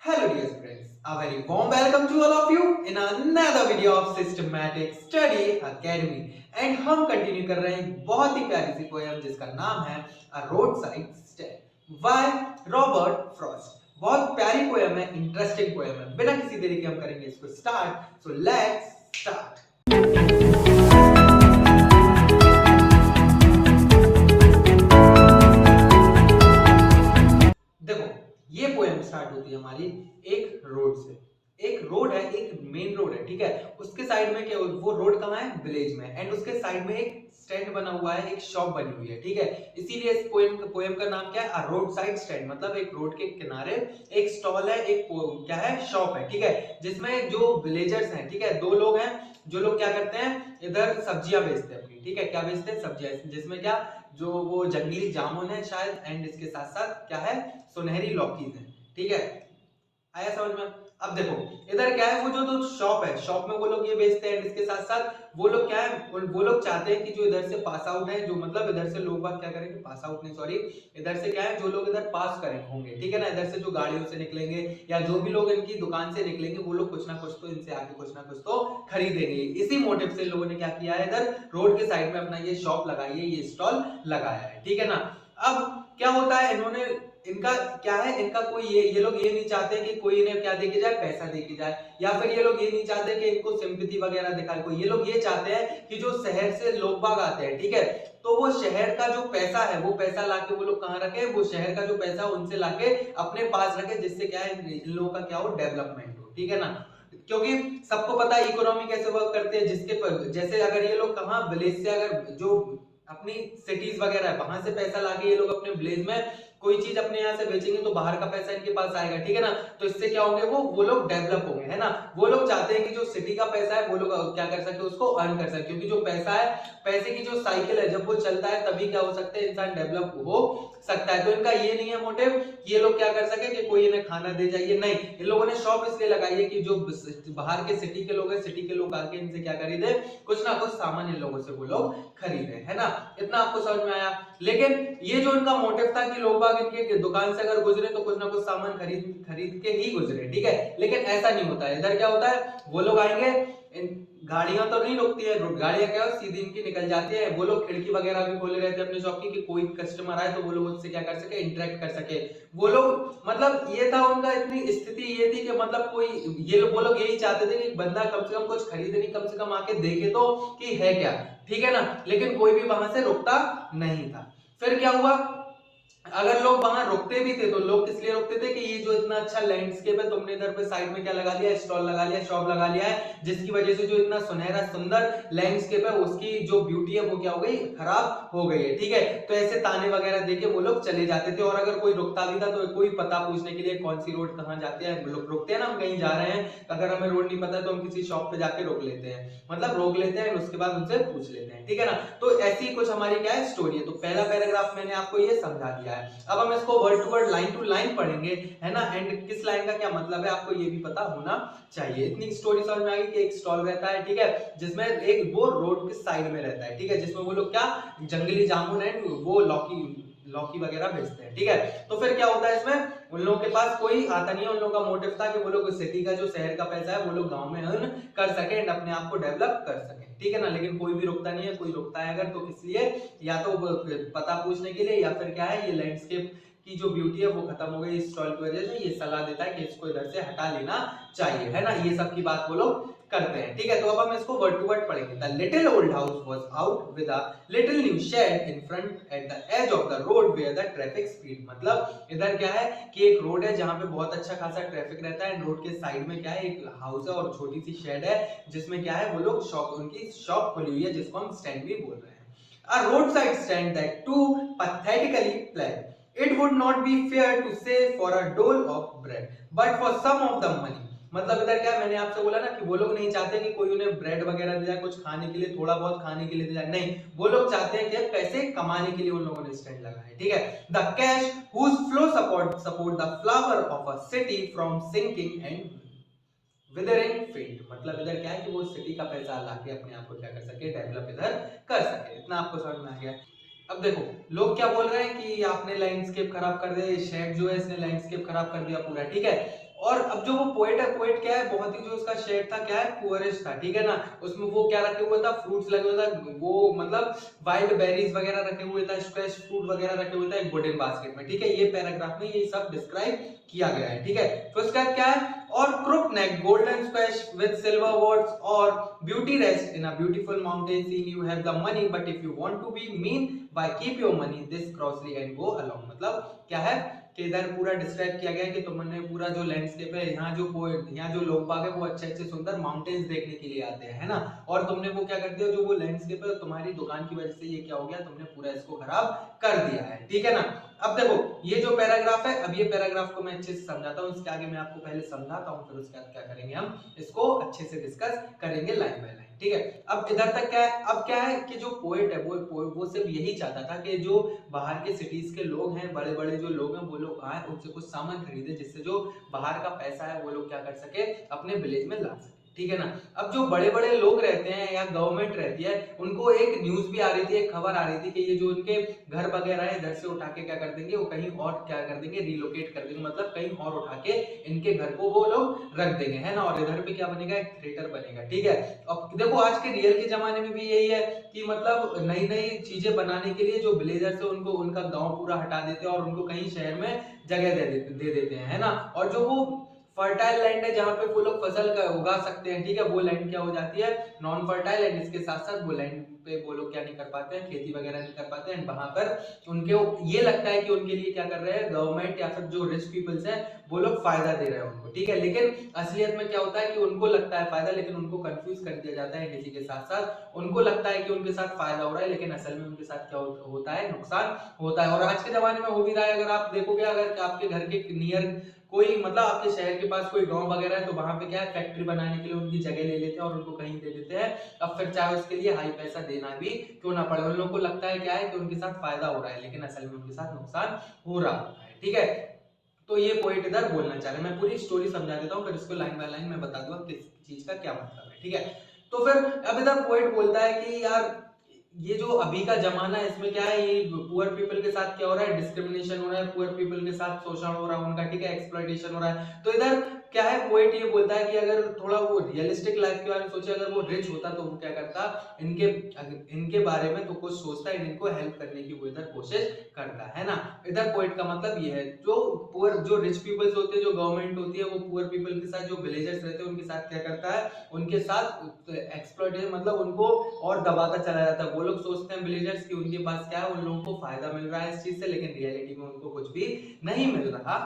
Hello dear friends, a very warm welcome to all of you in another video of Systematic Study Academy and हम continue कर रहे हैं एक बहुत ही प्यारी सी पोएम जिसका नाम है A Roadside Stand by Robert Frost. बहुत प्यारी पोएम है, इंटरेस्टिंग पोएम है। बिना किसी देरी के हम करेंगे इसको स्टार्ट। So let's start. देखो, ये पोएम स्टार्ट होती है हमारी एक रोड से। एक रोड है, एक मेन रोड है, ठीक है। उसके साइड में क्या, वो रोड कहाँ है? विलेज में। एंड उसके साइड में एक स्टैंड बना हुआ है, एक शॉप बनी हुई है, ठीक है। इसीलिए इस पोएम का नाम क्या है? अ रोड साइड स्टैंड। मतलब एक रोड के किनारे एक स्टॉल है, एक क्या है? शॉप है, ठीक है। जिसमें जो विलेजर्स हैं, ठीक है, दो लोग हैं जो लोग क्या करते हैं, इधर सब्जियां बेचते हैं अपनी, ठीक है। क्या बेचते हैं? सब्जियां। जिसमें क्या, जो वो जंगली जामुन है शायद, एंड इसके साथ साथ क्या है? सुनहरी लौकीज है, ठीक है। आया समझ में? अब देखो, इधर क्या है, वो जो तो शॉप है, शॉप में वो लोग ये बेचते हैं। इसके साथ साथ वो लोग क्या है, वो लोग चाहते हैं कि जो इधर से पास आउट है, जो मतलब इधर से लोग बात क्या करेंगे, पास आउट नहीं, सॉरी, इधर से क्या है, जो लोग इधर पास करेंगे होंगे, ठीक है ना, इधर से जो गाड़ियों से निकलेंगे या जो भी लोग इनकी दुकान से निकलेंगे, वो लोग कुछ ना कुछ तो इनसे आके कुछ ना कुछ तो खरीदेंगे। इसी मोटिव से लोगों ने क्या किया है, इधर रोड के साइड में अपना ये शॉप लगाई है, ये स्टॉल लगाया है, ठीक है ना। अब क्या होता है, इन्होंने, इनका क्या है, इनका कोई ये लोग ये नहीं चाहते कि कोई इन्हें क्या दे के जाए, पैसा दे के जाए, या फिर ये लोग ये नहीं चाहते कि इनको सिंपैथी वगैरह दिखाए कोई। ये लोग ये चाहते हैं कि जो शहर से लोग बाग आते हैं, ठीक है, तो वो शहर का जो पैसा है, वो पैसा लाके वो लोग कहाँ रखे, वो शहर का जो पैसा उनसे लाके अपने पास रखे, जिससे क्या है, इन लोगों का क्या हो, डेवलपमेंट हो, ठीक है ना। क्योंकि सबको पता है इकोनॉमी कैसे वर्क करती है, जिसके पर जैसे अगर ये लोग कहाँ विलेज से, अगर जो अपनी सिटीज वगैरह है वहां से पैसा लाके ये लोग अपने विलेज में कोई चीज अपने यहाँ से बेचेंगे तो बाहर का पैसा इनके पास आएगा, ठीक है ना। तो इससे क्या होंगे, वो लोग डेवलप होंगे, है ना। वो लोग चाहते हैं कि जो सिटी का पैसा है वो लोग क्या कर सके, उसको अर्न कर सके, क्योंकि जो पैसा है, पैसे की जो साइकिल है, जब वो चलता है तभी क्या हो सकता है, इंसान डेवलप हो सकता है। तो इनका ये नहीं है मोटिव कि ये लोग क्या कर सके कि कोई इन्हें खाना दे जाइए, नहीं। इन लोगों ने शॉप इसलिए लगाई है कि जो बाहर के सिटी के लोग हैं, सिटी के लोग आके इनसे क्या खरीदे, कुछ ना कुछ सामान इन लोगों से वो लोग खरीदे, है ना। इतना आपको समझ में आया। लेकिन ये जो इनका मोटिव था कि लोग बाग इनके दुकान से अगर गुजरे तो कुछ ना कुछ सामान खरीद खरीद के ही गुजरे, ठीक है। लेकिन ऐसा नहीं होता है। इधर क्या होता है, वो लोग आएंगे, गाड़ियां तो नहीं रुकती है, गाड़ियां क्या है, सीधी इनकी निकल जाती है। वो लोग खिड़की वगैरह भी खोले रहते हैं अपने शॉप की कि कोई कस्टमर आए तो वो लोग उससे क्या कर सके, इंटरेक्ट कर सके। वो लोग, मतलब ये था उनका, इतनी स्थिति ये थी कि मतलब कोई, ये लोग, वो लोग यही चाहते थे कि बंदा कम से कम कुछ खरीदे नहीं, कम से कम आके देखे तो कि है क्या, ठीक है ना। लेकिन कोई भी वहां से रुकता नहीं था। फिर क्या हुआ, अगर लोग वहां रुकते भी थे तो लोग किस लिए रुकते थे कि ये जो इतना अच्छा लैंडस्केप है, तुमने इधर पे साइड में क्या लगा लिया, स्टॉल लगा लिया, शॉप लगा लिया है, जिसकी वजह से जो इतना सुनहरा सुंदर लैंडस्केप है उसकी जो ब्यूटी है वो क्या हो गई, खराब हो गई है, ठीक है। तो ऐसे ताने वगैरह देके वो लोग चले जाते थे। और अगर कोई रुकता भी था तो कोई पता पूछने के लिए, कौन सी रोड कहाँ जाती है, लोग रुकते हैं ना, हम कहीं जा रहे हैं, अगर हमें रोड नहीं पता तो हम किसी शॉप पे जाके रोक लेते हैं, मतलब रोक लेते हैं, उसके बाद उनसे पूछ लेते हैं, ठीक है ना। तो ऐसी कुछ हमारी क्या है, स्टोरी है। तो पहला पैराग्राफ मैंने आपको ये समझा दिया है। अब हम इसको word to word, line to line पढ़ेंगे, है ना। एंड किस लाइन का क्या मतलब है आपको ये भी पता होना चाहिए। इतनी स्टोरी समझ में आ गई कि एक स्टॉल रहता है, ठीक है, जिसमें एक वो रोड के साइड में रहता है, ठीक है, जिसमें वो लोग क्या, जंगली जामुन है, वो लौकी लौकी वगैरह बेचते हैं, ठीक है। तो फिर क्या होता है, इसमें उन लोगों के पास कोई आता नहीं है। उन लोगों का मोटिव था कि वो लोग सिटी का जो शहर का पैसा है वो लोग गांव में अर्न कर सके एंड अपने आप को डेवलप कर सके, ठीक है ना। लेकिन कोई भी रुकता नहीं है, कोई रुकता है अगर तो किस लिए, या तो पता पूछने के लिए, या फिर क्या है, ये लैंडस्केप की जो ब्यूटी है वो खत्म हो गई इस स्टॉल की वजह से, ये सलाह देता है कि इसको इधर से हटा लेना चाहिए, है ना। ये सब की बात वो लोग करते हैं, ठीक है। तो अब हम इसको वर्ड टू वर्ड पढ़ेंगे। The little old house was out with a little new shed in front at the edge of the road where the traffic speed. मतलब इधर क्या है कि एक रोड है जहां पे बहुत अच्छा खासा ट्रैफिक रहता है, रोड के साइड में क्या है, एक हाउस है और छोटी सी शेड है, जिसमें क्या है, वो लोग शॉप, उनकी शॉप खुली हुई है, जिसको हम स्टैंड भी बोल रहे हैं। A roadside stand that too pathetically plain. It would not be fair to say for a dole of bread, but for some of the money. मतलब इधर क्या, मैंने आपसे बोला ना कि वो लोग नहीं चाहते कि कोई उन्हें ब्रेड वगैरह दे जाए, कुछ खाने के लिए, थोड़ा बहुत खाने के लिए दे जाए, नहीं, वो लोग चाहते हैं कि पैसे कमाने के लिए उन लोगों ने स्टैंड लगाया है, ठीक है। The cash whose flow support the flower of a city from sinking and withering field। मतलब इधर क्या है कि वो सिटी का पैसा लाके अपने आप को क्या कर सके, डेवलप इधर कर सके। इतना आपको समझ में आ गया। अब देखो, लोग क्या बोल रहे हैं कि आपने लैंडस्केप खराब कर दिया, शेड जो है इसने लैंडस्केप खराब कर दिया पूरा, ठीक है। और अब जो वो पोएट है, पोएट क्या है, बहुत ही जो उसका शेड था क्या है, पुअरिश था, ठीक है ना। उसमें वो क्या रखे हुआ था, फ्रूट्स लगे हुआ था, वो मतलब वाइल्ड बेरीज वगैरह रखे हुए था, फ्रेश फ्रूट वगैरह रखे हुए थे एक वुडन बास्केट में, ठीक है। ये पैराग्राफ में ये सब डिस्क्राइब किया गया है, ठीक है। तो इसका क्या है, और crook neck golden squash with silver words और beauty rest in a beautiful mountain scene, you have the money but if you want to be mean by keep your money this crossly and go along. मतलब क्या है कि इधर पूरा describe किया गया है कि तुमने पूरा जो लैंडस्केप है, यहाँ जो लोग बाग है वो अच्छे अच्छे सुंदर माउंटेन्स देखने के लिए आते हैं, है ना। और तुमने वो क्या कर दिया, जो वो लैंडस्केप है तुम्हारी दुकान की वजह से ये क्या हो गया, तुमने पूरा इसको खराब कर दिया है, ठीक है ना। अब देखो ये जो पैराग्राफ है, अब ये पैराग्राफ को मैं अच्छे से समझाता हूँ, इसके आगे मैं आपको पहले समझाता हूँ, फिर उसके बाद क्या करेंगे, हम इसको अच्छे से डिस्कस करेंगे लाइन बाय लाइन, ठीक है। अब इधर तक क्या है, अब क्या है कि जो पोएट है वो सिर्फ यही चाहता था कि जो बाहर के सिटीज के लोग हैं, बड़े बड़े जो लोग हैं, वो लोग आए, उनसे कुछ सामान खरीदे, जिससे जो बाहर का पैसा है वो लोग क्या कर सके, अपने विलेज में ला सके, ठीक है ना। अब जो बड़े बड़े लोग रहते हैं या गवर्नमेंट रहती है, उनको एक न्यूज भी आ रही थी, एक खबर आ रही थी कि ये जो उनके घर वगैरह है इधर से उठा के क्या कर देंगे, वो कहीं और क्या कर देंगे, रिलोकेट कर देंगे, मतलब कहीं और उठा के इनके घर को वो लोग रख देंगे, है ना। और इधर पे क्या बनेगा, एक थिएटर बनेगा, ठीक है। अब देखो आज के रियल के जमाने में भी यही है कि मतलब नई नई चीजें बनाने के लिए जो विलेजर्स है उनको उनका गांव पूरा हटा देते हैं और उनको कहीं शहर में जगह दे देते हैं, है ना। और जो वो फर्टाइल लैंड है जहाँ पे वो लोग फसल का उगा सकते हैं, ठीक है, वो लैंड क्या हो जाती है, नॉन फर्टाइल एंड इसके साथ साथ वो लैंड पे वो लोग क्या नहीं कर पाते हैं, खेती वगैरह नहीं कर पाते हैं। वहां पर उनके ये लगता है कि उनके लिए क्या कर रहे हैं गवर्नमेंट या फिर जो रिच पीपल्स हैं वो लोग फायदा दे रहे हैं उनको, ठीक है। लेकिन असलियत में क्या होता है कि उनको लगता है फायदा, लेकिन उनको कंफ्यूज कर दिया जाता है। इसी के साथ साथ उनको लगता है कि उनके साथ फायदा हो रहा है, लेकिन असल में उनके साथ क्या होता है, नुकसान होता है। और आज के जमाने में हो भी रहा है, अगर आप देखोगे, अगर आपके घर के नियर कोई मतलब आपके शहर के पास कोई गांव वगैरह है, तो वहां पे क्या है, फैक्ट्री बनाने के लिए उनकी जगह ले लेते हैं और उनको कहीं दे देते हैं। अब फिर चाहे उसके लिए हाई पैसा देना भी क्यों ना पड़े, उन लोगों को लगता है क्या है कि उनके साथ फायदा हो रहा है, लेकिन असल में उनके साथ नुकसान हो रहा है, ठीक है। तो ये पॉइंट इधर बोलना चाह रहे हैं। मैं पूरी स्टोरी समझा देता हूँ, फिर इसको लाइन बाय लाइन मैं बता दूंगा किस चीज का क्या मतलब है, ठीक है। तो फिर अब इधर पॉइंट बोलता है कि यार ये जो अभी का जमाना है इसमें क्या है, ये पुअर पीपल के साथ क्या हो रहा है, डिस्क्रिमिनेशन हो रहा है, पुअर पीपल के साथ शोषण हो रहा है उनका, ठीक है, एक्सप्लॉइटेशन हो रहा है। तो इधर क्या है, पोएट ये बोलता है कि अगर थोड़ा वो रियलिस्टिक लाइफ के बारे में सोचे, अगर वो रिच होता तो वो क्या करता, इनके बारे में तो कुछ सोचता है, इनको हेल्प करने की वो इधर कोशिश करता है ना। इधर पोएट का मतलब ये है, जो पुअर जो रिच पीपल्स होते हैं, जो गवर्नमेंट होती है, वो पुअर पीपल के साथ जो विलेजर्स रहते हैं उनके साथ क्या करता है, उनके साथ एक्सप्लॉइटेशन मतलब उनको और दबाता चला जाता है। वो लोग सोचते हैं विलेजर्स कि उनके पास क्या है, उन लोगों को फायदा मिल रहा है इस चीज से, लेकिन रियलिटी में उनको कुछ भी नहीं मिल रहा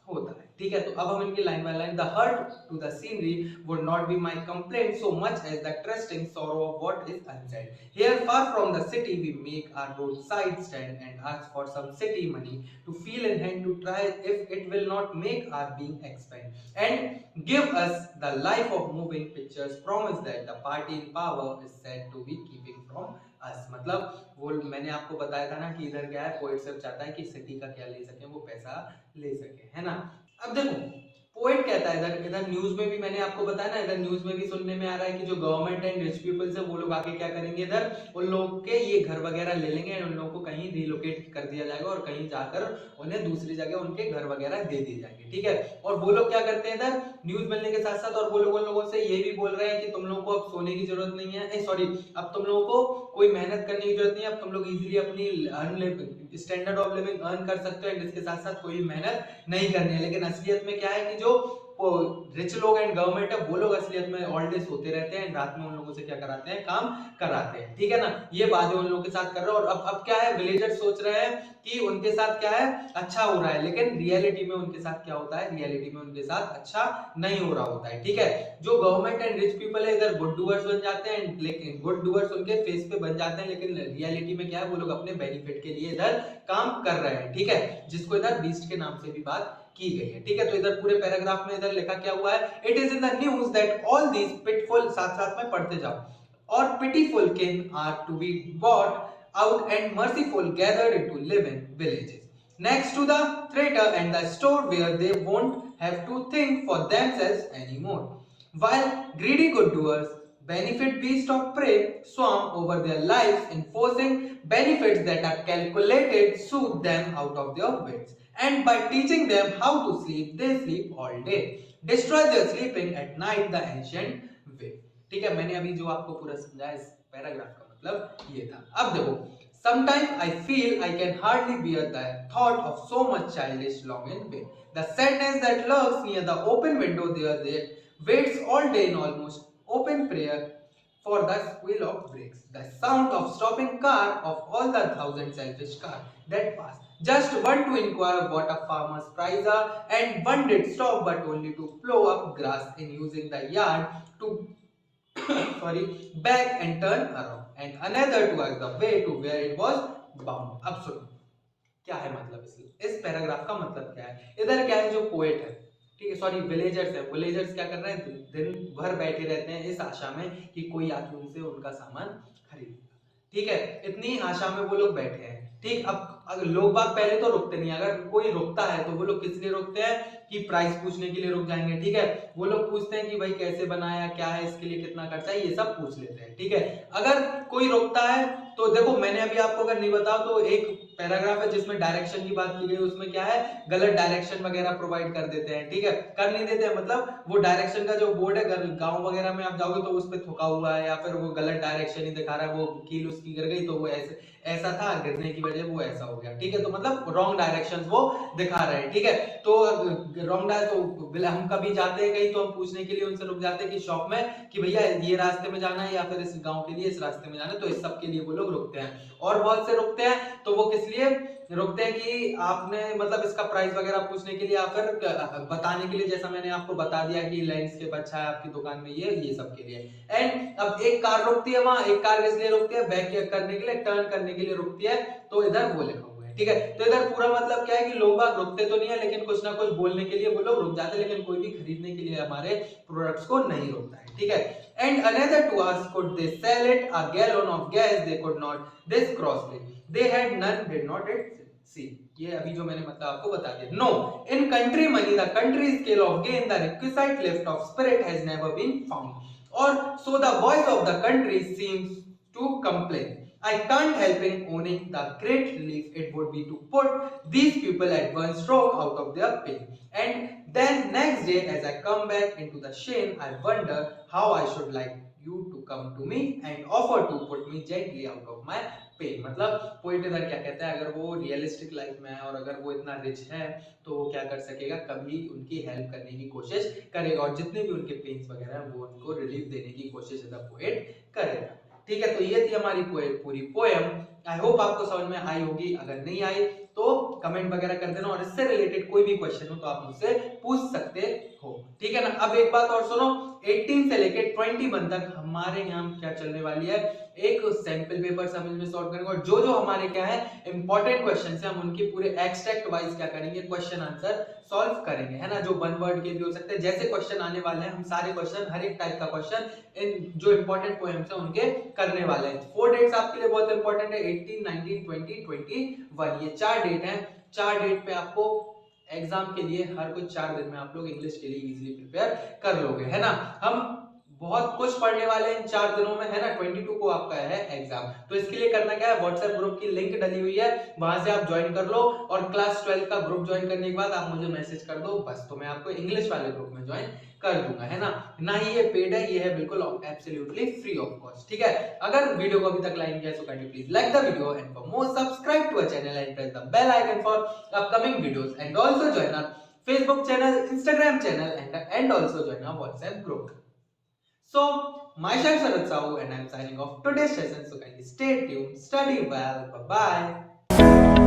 होता है, ठीक है। तो अब हम इनकी line by line, the hurt to the scenery would not be my complaint so much as the trusting sorrow of what is unsaid here far from the city we make our road side stand and ask for some city money to feel in hand to try if it will not make our being expand and give us the life of moving pictures promise that the party in power is said to be keeping from us. मतलब वो मैंने आपको बताया था ना कि इधर क्या है, पोएट सिर्फ चाहता है कि सिटी का क्या ले सके, वो पैसा ले सके, है ना। अब देखो पोएट कहता है, इधर इधर न्यूज में भी मैंने आपको बताया ना, इधर न्यूज में भी सुनने में आ रहा है कि जो गवर्नमेंट एंड रिच पीपल्स है वो लोग आके क्या करेंगे, इधर उन लोगों के ये घर वगैरह ले लेंगे, उन लोगों को कहीं रिलोकेट कर दिया जाएगा और कहीं जाकर उन्हें दूसरी जगह उनके घर वगैरह दे दिए जाएंगे, ठीक है। और वो लोग क्या करते हैं इधर न्यूज मिलने के साथ साथ, और वो लोग उन लोगों से ये भी बोल रहे हैं कि तुम लोगों को अब सोने की जरूरत नहीं है, सॉरी, अब तुम लोगों को कोई मेहनत करने की जरूरत नहीं है, अब तुम लोग इजीली अपनी स्टैंडर्ड ऑफ लिविंग अर्न कर सकते हो, एंड इसके साथ साथ कोई मेहनत नहीं करनी है। लेकिन असलियत में क्या है कि जो रिच लोग एंड गवर्नमेंट है वो लोग असलियत में ऑल डे सोते रहते हैं, रात में उन लोगों से क्या कराते हैं, काम कराते हैं, ठीक है ना। ये बातें उन लोगों के साथ कर रहे हैं। और अब क्या है, विलेजर्स सोच रहे हैं कि उनके साथ क्या है, अच्छा हो रहा है, लेकिन रियलिटी में उनके साथ क्या होता है, रियलिटी में उनके साथ अच्छा नहीं हो रहा होता है, ठीक है। जो गवर्नमेंट एंड रिच पीपल है इधर गुड डूअर्स बन जाते हैं, लेकिन गुड डूअर्स उनके फेस पे बन जाते हैं, लेकिन रियलिटी में क्या है, वो लोग अपने बेनिफिट के लिए इधर काम कर रहे हैं, ठीक है, जिसको इधर बीस्ट के नाम से भी बात की गई है, ठीक है। तो इधर पूरे पैराग्राफ में इधर लिखा क्या हुआ है, it is in the news that all these pitiful, साथ साथ में पढ़ते जाओ, और pitiful kin are to be bought out and merciful gathered to live in villages next to the theatre and the store where they won't have to think for themselves anymore, while greedy good doers benefit beasts of prey swarm over their lives enforcing benefits that are calculated soothe them out of their wits and by teaching them how to sleep, they sleep all day. Destroy their sleeping at night the ancient way. ठीक है, मैंने अभी जो आपको पूरा समझाया इस paragraph का मतलब ये था. अब देखो, sometimes I feel I can hardly bear the thought of so much childish longing way. The sadness that lurks near the open window there waits all day in almost open prayer for the squeal of brakes, the sound of stopping car, of all the thousand selfish cars that pass. Just one to inquire what a farmer's price are, and one did stop but only to plow up grass in using the yard to back and turn around, and another to ask the way to where it was bound. अब सुनो क्या है मतलब इस paragraph का मतलब क्या है. इधर क्या है, जो पोएट है, ठीक है, सॉरी विलेजर्स है, विलेजर्स क्या कर रहे हैं, दिन भर बैठे रहते हैं इस आशा में कि कोई आके उनसे उनका सामान खरीदेगा. ठीक है, इतनी आशा में वो लोग बैठे हैं. ठीक, अब अगर लोग बाग पहले तो रुकते नहीं, अगर कोई रुकता है तो वो लोग किस लिए रुकते हैं कि प्राइस पूछने के लिए रुक जाएंगे. ठीक है, वो लोग पूछते हैं कि भाई कैसे बनाया, क्या है इसके लिए, कितना खर्चा है, ये सब पूछ लेते हैं. ठीक है, अगर कोई रुकता है तो देखो मैंने अभी आपको अगर नहीं बताओ तो एक पैराग्राफ है जिसमें डायरेक्शन की बात की गई, उसमें क्या है, गलत डायरेक्शन वगैरह प्रोवाइड कर देते हैं. ठीक है, कर नहीं देते हैं, मतलब वो डायरेक्शन का जो बोर्ड है गांव वगैरह में आप जाओगे तो उस पे थुका हुआ है, या फिर वो गलत डायरेक्शन ही दिखा रहा है, वो कील उसकी गिर गई तो वो ऐसा था, गिरने की वजह वो ऐसा हो गया. ठीक है, तो मतलब रॉन्ग डायरेक्शंस वो दिखा रहे हैं. ठीक है, तो रॉन्ग तो हम कभी जाते हैं कहीं तो हम पूछने के लिए उनसे रुक जाते हैं कि शॉप में कि भैया ये रास्ते में जाना है या फिर इस गांव के लिए इस रास्ते में जाना है, तो इस सब के लिए वो लोग रुकते हैं. और बहुत से रुकते हैं तो वो किस लिए रुकते हैं कि आपने मतलब इसका प्राइस वगैरह पूछने के लिए या फिर बताने के लिए, जैसा मैंने आपको बता दिया कि लैंडस्केप अच्छा है आपकी दुकान में, ये सब के लिए. एंड अब एक कार रुकती है वहां, एक कार किस लिए रुकती है, बैक करने के लिए, टर्न करने के लिए रुकती है, तो इधर वो लिखा हुआ है. ठीक है, तो इधर पूरा मतलब क्या है कि लोग बाग रुकते तो नहीं है, लेकिन कुछ ना कुछ बोलने के लिए वो लोग रुक जाते हैं, लेकिन कोई भी खरीदने के लिए हमारे प्रोडक्ट्स को नहीं रुकता है. ठीक है, and another to ask could they sell it a gallon of gas, they could not, this crossly they had none, did not it see. ये अभी जो मैंने मतलब आपको बता दिया. No, in country money the country scale of gain the requisite lift of spirit has never been found, or so the voice of the country seems to complain. I can't help in owning the great relief it would be to put these people at one stroke out of their pain. And then next day as I come back into the shame, I wonder how I should like you to come to me and offer to put me gently out of my pain. मतलब poet इधर क्या कहता है, अगर वो realistic life में है और अगर वो इतना रिच है तो वो क्या कर सकेगा, कभी उनकी हेल्प करने की कोशिश करेगा और जितने भी उनके पेन्स वगैरह है वो उनको रिलीफ देने की कोशिश एज अ पोएट करेगा. ठीक है, तो ये थी हमारी पूरी पोएम. आई होप आपको समझ में आई होगी. अगर नहीं आई तो कमेंट वगैरह कर देना और इससे रिलेटेड कोई भी क्वेश्चन हो तो आप मुझसे पूछ सकते हो. ठीक है ना. अब एक बात और सुनो, 18 से लेके 21 तक हमारे यहाँ क्या चलने वाली है, एक सैंपल पेपर समझ में सॉल्व करेंगे और जो जो हमारे क्या है इंपॉर्टेंट क्वेश्चंस हैं हम उनके पूरे एक्सट्रैक्ट वाइज क्या करेंगे, क्वेश्चन आंसर सॉल्व करेंगे, है ना. जो वन वर्ड के भी हो सकते हैं, जैसे क्वेश्चन आने वाले हैं हम सारे क्वेश्चन, हर एक टाइप का क्वेश्चन इन जो इंपॉर्टेंट पोएम्स हैं उनके करने वाले हैं. 4 डेट्स आपके लिए बहुत इंपॉर्टेंट है, 18, 19, 20, 21. ये 4 डेट हैं. 4 डेट पे आपको एग्जाम के लिए हर कुछ 4 दिन में आप लोग इंग्लिश के लिए इजीली प्रिपेयर कर लोगे, है ना. हम बहुत कुछ पढ़ने वाले हैं इन 4 दिनों में, है ना. 22 को आपका है एग्जाम, तो इसके लिए करना क्या है, व्हाट्सएप ग्रुप की लिंक डली हुई है, वहां से आप ज्वाइन कर लो और क्लास 12 का ग्रुप ज्वाइन करने के बाद आप मुझे मैसेज कर दो बस, तो मैं आपको इंग्लिश वाले ग्रुप में ज्वाइन कर दूंगा, है ना. ना ही ये पेड है, ये है बिल्कुल एब्सोल्युटली फ्री ऑफ कॉस्ट. ठीक है, अगर वीडियो को अभी तक लाइक किया so kindly please like the video and for more subscribe to our channel and press the bell icon for upcoming videos and also join our Facebook channel, Instagram channel and also join our WhatsApp group. So, myself Sharad Sahu and I am signing off today's session. So kindly stay tuned, study well, bye bye.